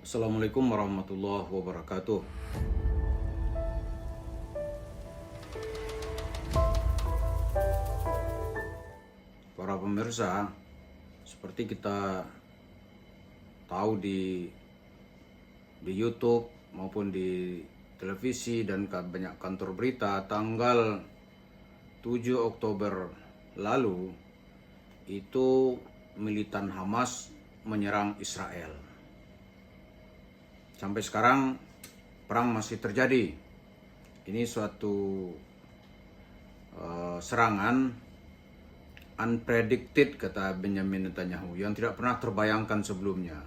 Assalamualaikum warahmatullahi wabarakatuh. Para pemirsa, seperti kita tahu di YouTube maupun di televisi dan banyak kantor berita, tanggal 7 Oktober lalu itu militan Hamas menyerang Israel. Sampai sekarang perang masih terjadi. Ini suatu serangan unpredicted, kata Benjamin Netanyahu, yang tidak pernah terbayangkan sebelumnya.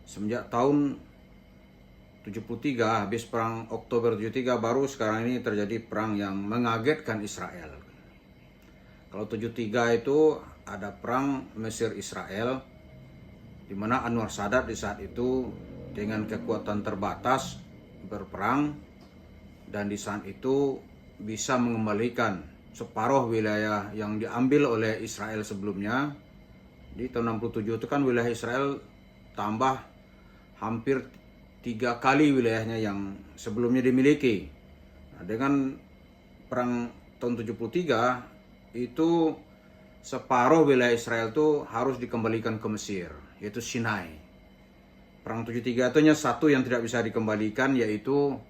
Semenjak tahun 73, habis perang Oktober 73, baru sekarang ini terjadi perang yang mengagetkan Israel. Kalau 73 itu ada perang Mesir-Israel, di mana Anwar Sadat di saat itu dengan kekuatan terbatas berperang, dan di saat itu bisa mengembalikan separuh wilayah yang diambil oleh Israel sebelumnya. Di tahun 67 itu kan wilayah Israel tambah hampir 3 kali wilayahnya yang sebelumnya dimiliki. Nah, dengan perang tahun 73 itu separuh wilayah Israel itu harus dikembalikan ke Mesir, yaitu Sinai. Perang 73 itu hanya satu yang tidak bisa dikembalikan, yaitu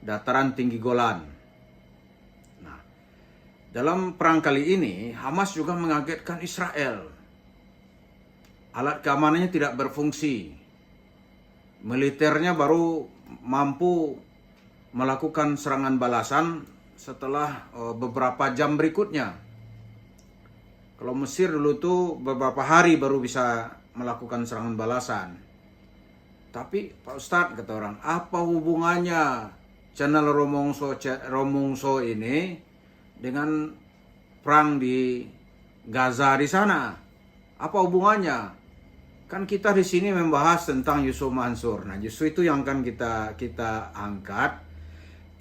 dataran tinggi Golan. Nah, dalam perang kali ini Hamas juga mengagetkan Israel. Alat keamanannya tidak berfungsi. Militernya baru mampu melakukan serangan balasan setelah beberapa jam berikutnya. Kalau Mesir dulu tuh beberapa hari baru bisa melakukan serangan balasan. Tapi Pak Ustadz, kata orang, apa hubungannya channel Romongso ini dengan perang di Gaza di sana? Apa hubungannya? Kan kita di sini membahas tentang Yusuf Mansur. Nah, justru itu yang akan kita angkat.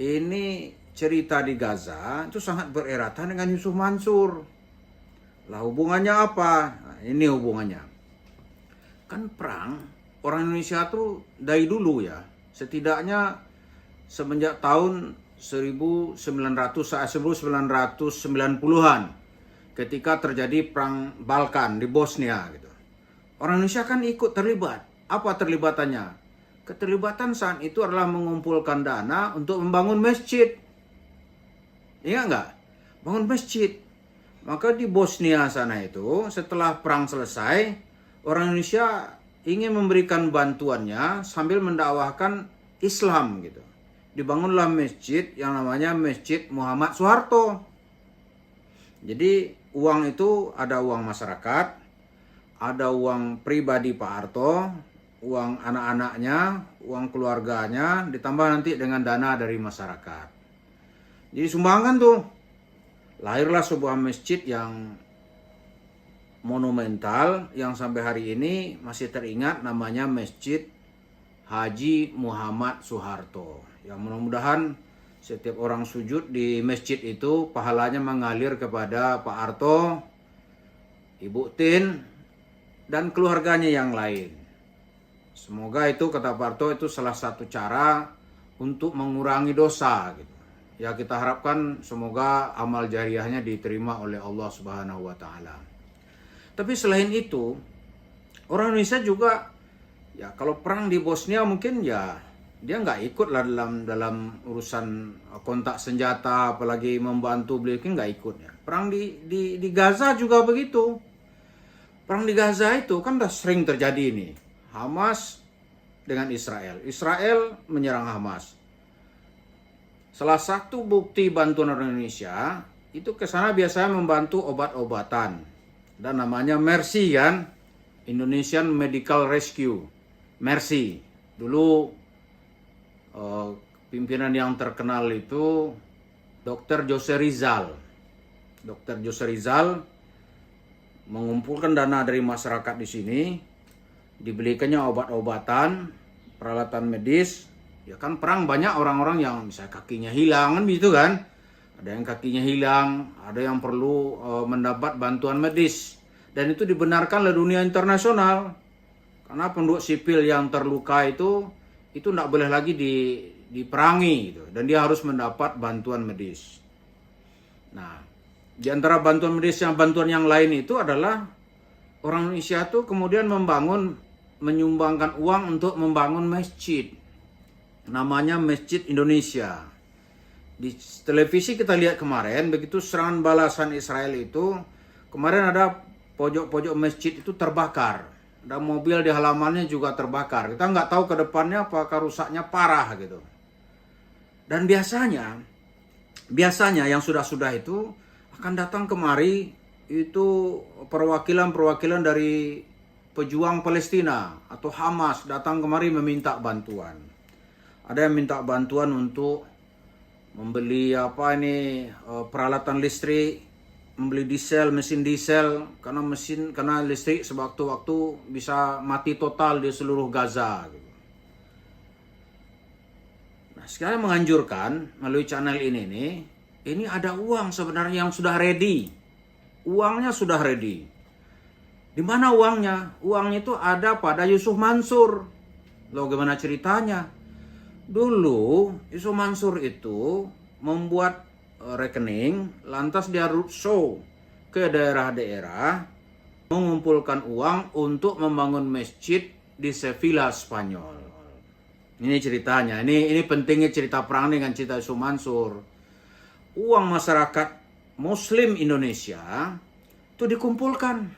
Ini cerita di Gaza itu sangat bereratkan dengan Yusuf Mansur. Lah hubungannya apa? Nah, ini hubungannya. Kan perang, orang Indonesia tuh dari dulu ya, setidaknya semenjak tahun 1990-an ketika terjadi perang Balkan di Bosnia gitu. Orang Indonesia kan ikut terlibat. Apa terlibatannya? Keterlibatan saat itu adalah mengumpulkan dana untuk membangun masjid. Ingat nggak? Bangun masjid. Maka di Bosnia sana itu setelah perang selesai, orang Indonesia ingin memberikan bantuannya sambil mendakwahkan Islam gitu. Dibangunlah masjid yang namanya Masjid Muhammad Soeharto. Jadi uang itu ada uang masyarakat, ada uang pribadi Pak Harto, uang anak-anaknya, uang keluarganya, ditambah nanti dengan dana dari masyarakat. Jadi sumbangan tuh. Lahirlah sebuah masjid yang monumental yang sampai hari ini masih teringat, namanya Masjid Haji Muhammad Soeharto. Yang mudah-mudahan setiap orang sujud di masjid itu pahalanya mengalir kepada Pak Harto, Ibu Tin, dan keluarganya yang lain. Semoga itu, kata Pak Harto, itu salah satu cara untuk mengurangi dosa gitu. Ya, kita harapkan semoga amal jariahnya diterima oleh Allah Subhanahu wa taala. Tapi selain itu, orang Indonesia juga ya kalau perang di Bosnia mungkin ya dia nggak ikut lah dalam urusan kontak senjata, apalagi membantu beliau, nggak ikut ya. Perang di Gaza juga begitu. Perang di Gaza itu kan udah sering terjadi ini. Hamas dengan Israel. Israel menyerang Hamas. Salah satu bukti bantuan orang Indonesia itu ke sana biasanya membantu obat-obatan. Dan namanya Mercy kan, Indonesian Medical Rescue. Mercy. Dulu pimpinan yang terkenal itu Dr. Jose Rizal. Dr. Jose Rizal mengumpulkan dana dari masyarakat di sini, dibelikannya obat-obatan, peralatan medis. Ya kan perang banyak orang-orang yang misalnya kakinya hilang kan gitu kan. Ada yang kakinya hilang, ada yang perlu mendapat bantuan medis. Dan itu dibenarkan oleh dunia internasional. Karena penduduk sipil yang terluka itu tidak boleh lagi diperangi gitu. Dan dia harus mendapat bantuan medis. Nah, di antara bantuan medis bantuan yang lain itu adalah orang Indonesia tuh kemudian menyumbangkan uang untuk membangun masjid. Namanya Masjid Indonesia. Di televisi kita lihat kemarin, begitu serangan balasan Israel itu, kemarin ada pojok-pojok masjid itu terbakar. Ada mobil di halamannya juga terbakar. Kita nggak tahu ke depannya apakah rusaknya parah gitu. Dan biasanya yang sudah-sudah itu akan datang kemari itu perwakilan-perwakilan dari pejuang Palestina atau Hamas datang kemari meminta bantuan. Ada yang minta bantuan untuk membeli peralatan listrik, membeli mesin diesel karena listrik sewaktu-waktu bisa mati total di seluruh Gaza. Nah, sekarang menganjurkan melalui channel ini ada uang sebenarnya yang sudah ready. Uangnya sudah ready. Di mana uangnya? Uangnya itu ada pada Yusuf Mansur. Loh, gimana ceritanya? Dulu Yusuf Mansur itu membuat rekening, lantas dia roadshow ke daerah-daerah, mengumpulkan uang untuk membangun masjid di Sevilla, Spanyol. Ini ceritanya, ini pentingnya cerita perang dengan cerita Yusuf Mansur. Uang masyarakat Muslim Indonesia itu dikumpulkan.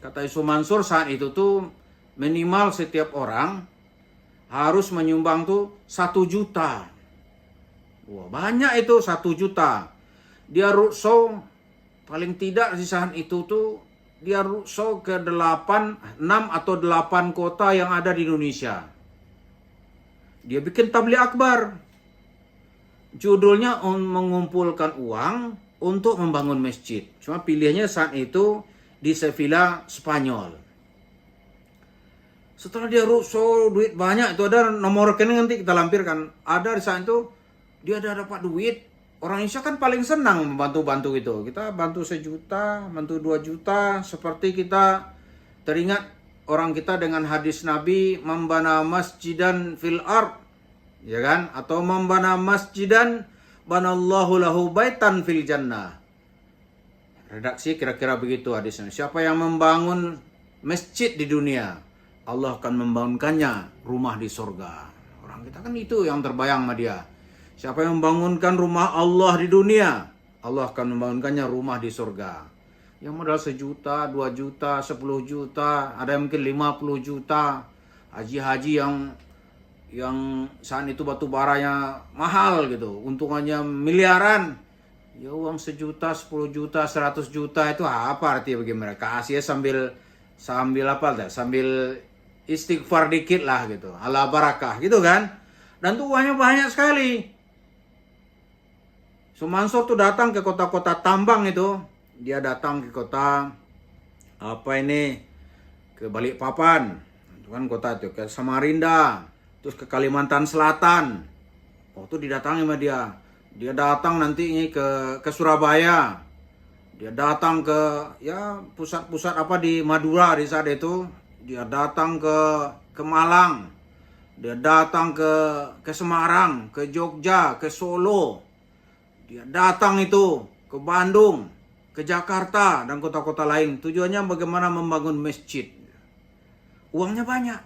Kata Yusuf Mansur saat itu tuh minimal setiap orang harus menyumbang tuh 1 juta. Wah, banyak itu 1 juta. Dia roadshow paling tidak di saat itu tuh dia roadshow ke 6 atau 8 kota yang ada di Indonesia. Dia bikin tabligh akbar. Judulnya mengumpulkan uang untuk membangun masjid. Cuma pilihannya saat itu di Sevilla, Spanyol. Setelah dia roadshow duit banyak, itu ada nomor rekening nanti kita lampirkan. Ada di saat itu dia ada dapat duit. Orang Indonesia kan paling senang membantu-bantu itu. Kita bantu 1 juta, bantu 2 juta. Seperti kita teringat orang kita dengan hadis Nabi, membana masjidan fil ard, ya kan? Atau membana masjidan banallahu lahu baitan fil jannah. Redaksi kira-kira begitu hadisnya. Siapa yang membangun masjid di dunia, Allah akan membangunkannya rumah di surga. Orang kita kan itu yang terbayang sama dia. Siapa yang membangunkan rumah Allah di dunia, Allah akan membangunkannya rumah di surga. Yang modal 1 juta, 2 juta, 10 juta, ada yang mungkin 50 juta. Haji-haji yang saat itu batu baranya mahal gitu, untungannya miliaran. Ya uang 1 juta, 10 juta, 100 juta itu apa artinya bagi mereka? Kasih sambil istighfar dikit lah gitu, ala barakah gitu kan. Dan tuh uangnya banyak sekali. Mansur tuh datang ke kota-kota tambang itu. Dia datang ke kota ke Balikpapan, itu kan kota itu, ke Samarinda, terus ke Kalimantan Selatan. Itu didatangi sama dia. Dia datang nanti ke Surabaya. Dia datang ke pusat-pusat di Madura di saat itu. Dia datang ke Malang. Dia datang ke Semarang, ke Jogja, ke Solo. Dia datang itu ke Bandung, ke Jakarta dan kota-kota lain. Tujuannya bagaimana membangun masjid. Uangnya banyak.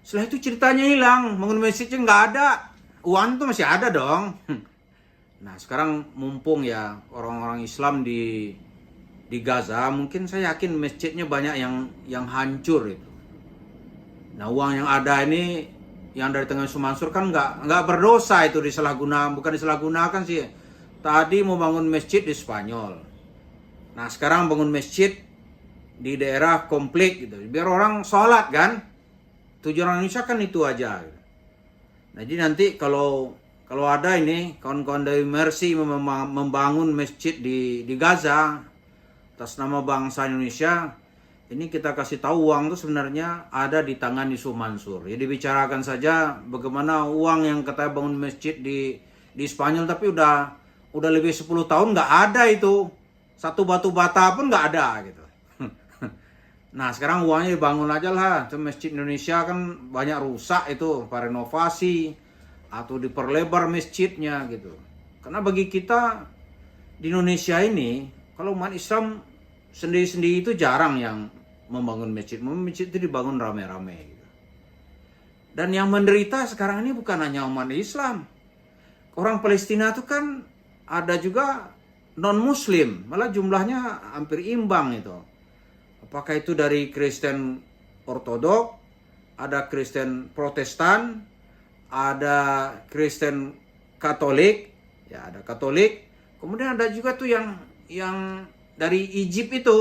Setelah itu ceritanya hilang, bangun masjidnya nggak ada. Uang itu masih ada dong. Nah, sekarang mumpung ya orang-orang Islam di Gaza, mungkin saya yakin masjidnya banyak yang hancur itu. Nah, uang yang ada ini yang dari Tengah Yusuf Mansur kan nggak berdosa itu bukan disalahgunakan sih. Tadi mau bangun masjid di Spanyol. Nah, sekarang bangun masjid di daerah konflik gitu. Biar orang sholat kan. Tujuan orang Indonesia kan itu aja. Nah, jadi nanti kalau ada ini kawan-kawan dari Mercy membangun masjid di Gaza atas nama bangsa Indonesia, ini kita kasih tahu uang itu sebenarnya ada di tangan Yusuf Mansur. Jadi bicarakan saja bagaimana uang yang katanya bangun masjid di Spanyol, tapi udah lebih 10 tahun nggak ada itu. Satu batu bata pun nggak ada gitu. Nah sekarang uangnya dibangun aja lah. Itu Masjid Indonesia kan banyak rusak itu, renovasi atau diperlebar masjidnya gitu. Karena bagi kita di Indonesia ini, kalau umat Islam sendiri-sendiri itu jarang yang membangun masjid. Masjid itu dibangun rame-rame gitu. Dan yang menderita sekarang ini bukan hanya umat Islam. Orang Palestina itu kan ada juga non-Muslim, malah jumlahnya hampir imbang itu. Apakah itu dari Kristen Ortodok, ada Kristen Protestan, ada Kristen Katolik, ya ada Katolik. Kemudian ada juga tuh yang dari Egypt itu,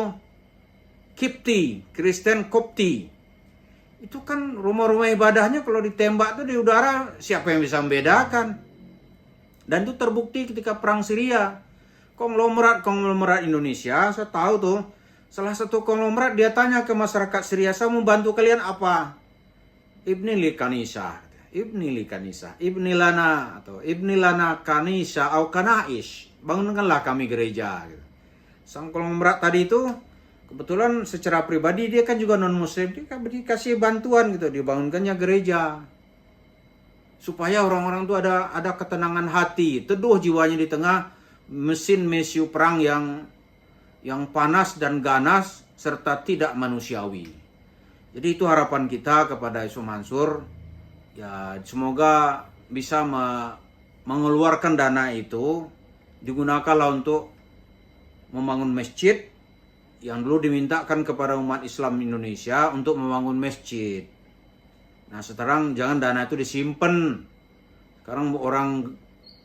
Kipti, Kristen Kopti. Itu kan rumah-rumah ibadahnya kalau ditembak tuh di udara, siapa yang bisa membedakan? Dan itu terbukti ketika perang Syria. Konglomerat Indonesia, saya tahu tuh, salah satu konglomerat dia tanya ke masyarakat Syria, saya mau bantu kalian apa? Ibni li kanisa, ibni li kanisa, ibni lana atau ibni lana kanisa au kanais. Bangunkanlah kami gereja. Gitu. Sang konglomerat tadi itu kebetulan secara pribadi dia kan juga non muslim, dia kan dikasih bantuan gitu, dibangunkannya gereja. Supaya orang-orang itu ada ketenangan hati, teduh jiwanya di tengah mesin mesiu perang yang panas dan ganas serta tidak manusiawi. Jadi itu harapan kita kepada Yusuf Mansur. Ya, semoga bisa mengeluarkan dana itu digunakanlah untuk membangun masjid yang dulu dimintakan kepada umat Islam Indonesia untuk membangun masjid. Nah, sekarang jangan dana itu disimpan. Sekarang orang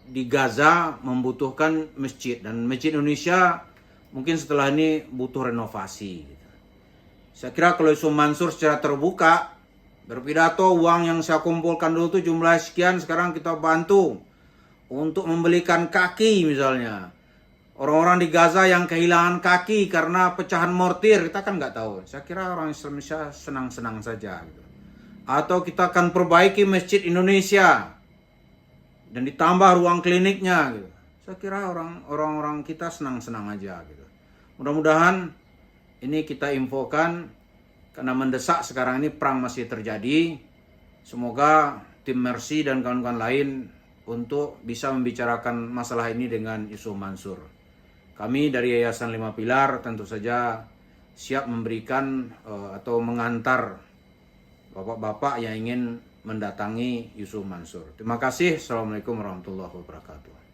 di Gaza membutuhkan masjid dan masjid Indonesia mungkin setelah ini butuh renovasi. Saya kira kalau Yusuf Mansur secara terbuka berpidato, uang yang saya kumpulkan dulu tuh jumlah sekian, sekarang kita bantu untuk membelikan kaki misalnya. Orang-orang di Gaza yang kehilangan kaki karena pecahan mortir, kita kan nggak tahu. Saya kira orang Indonesia senang-senang saja. Gitu. Atau kita akan perbaiki masjid Indonesia dan ditambah ruang kliniknya. Gitu. Saya kira orang-orang kita senang-senang aja. Gitu. Mudah-mudahan ini kita infokan karena mendesak sekarang ini perang masih terjadi. Semoga tim Mercy dan kawan-kawan lain untuk bisa membicarakan masalah ini dengan Yusuf Mansur. Kami dari Yayasan 5 Pilar tentu saja siap memberikan atau mengantar bapak-bapak yang ingin mendatangi Yusuf Mansur. Terima kasih. Assalamualaikum warahmatullahi wabarakatuh.